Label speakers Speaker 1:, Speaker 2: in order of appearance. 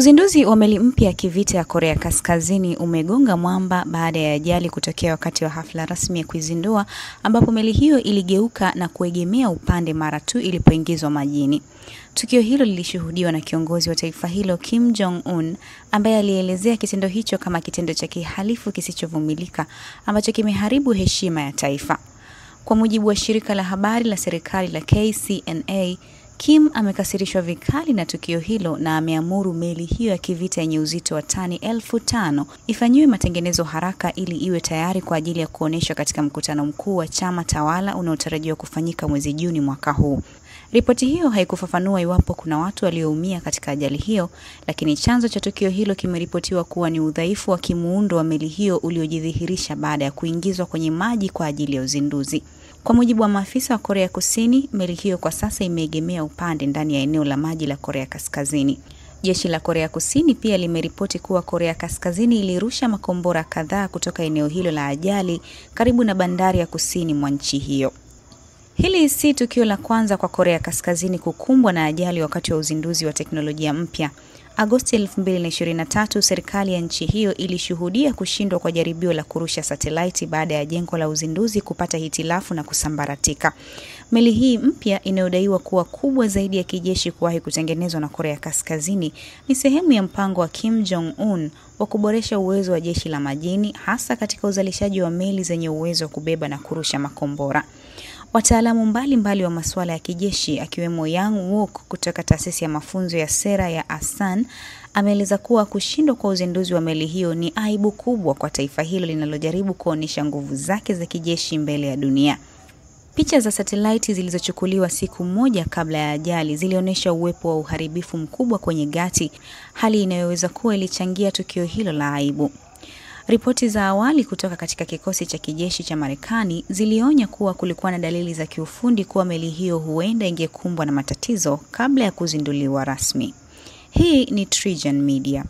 Speaker 1: Uzinduzi wa meli mpya ya kivita ya Korea Kaskazini umegonga mwamba baada ya ajali kutokea wakati wa hafla rasmi ya kuizindua, ambapo meli hiyo iligeuka na kuegemea upande mara tu ilipoingizwa majini. Tukio hilo lilishuhudiwa na kiongozi wa taifa hilo Kim Jong-un, ambaye alielezea kitendo hicho kama kitendo cha kihalifu kisichovumilika ambacho kimeharibu heshima ya taifa. Kwa mujibu wa shirika la habari la serikali la KCNA, Kim amekasirishwa vikali na tukio hilo na ameamuru meli hiyo ya kivita yenye uzito wa tani 5,000 ifanyiwe matengenezo haraka ili iwe tayari kwa ajili ya kuoneshwa katika mkutano mkuu wa chama tawala unaotarajiwa kufanyika mwezi Juni mwaka huu. Ripoti hiyo haikufafanua iwapo kuna watu walioumia katika ajali hiyo, lakini chanzo cha tukio hilo kimeripotiwa kuwa ni udhaifu wa kimuundo wa meli hiyo uliojidhihirisha baada ya kuingizwa kwenye maji kwa ajili ya uzinduzi. Kwa mujibu wa maafisa wa Korea Kusini, meli hiyo kwa sasa imeegemea upande ndani ya eneo la maji la Korea Kaskazini. Jeshi la Korea Kusini pia limeripoti kuwa Korea Kaskazini ilirusha makombora kadhaa kutoka eneo hilo la ajali karibu na bandari ya kusini mwa nchi hiyo. Hili si tukio la kwanza kwa Korea Kaskazini kukumbwa na ajali wakati wa uzinduzi wa teknolojia mpya. Agosti 2023, serikali ya nchi hiyo ilishuhudia kushindwa kwa jaribio la kurusha satelaiti baada ya jengo la uzinduzi kupata hitilafu na kusambaratika. Meli hii mpya inayodaiwa kuwa kubwa zaidi ya kijeshi kuwahi kutengenezwa na Korea Kaskazini ni sehemu ya mpango wa Kim Jong-un wa kuboresha uwezo wa jeshi la majini, hasa katika uzalishaji wa meli zenye uwezo wa kubeba na kurusha makombora. Wataalamu mbalimbali wa masuala ya kijeshi akiwemo Yang Wook kutoka taasisi ya mafunzo ya sera ya Asan ameeleza kuwa kushindwa kwa uzinduzi wa meli hiyo ni aibu kubwa kwa taifa hilo linalojaribu kuonesha nguvu zake za kijeshi mbele ya dunia. Picha za satelaiti zilizochukuliwa siku moja kabla ya ajali zilionyesha uwepo wa uharibifu mkubwa kwenye gati, hali inayoweza kuwa ilichangia tukio hilo la aibu. Ripoti za awali kutoka katika kikosi cha kijeshi cha Marekani zilionya kuwa kulikuwa na dalili za kiufundi kuwa meli hiyo huenda ingekumbwa na matatizo kabla ya kuzinduliwa rasmi. Hii ni TriGen Media.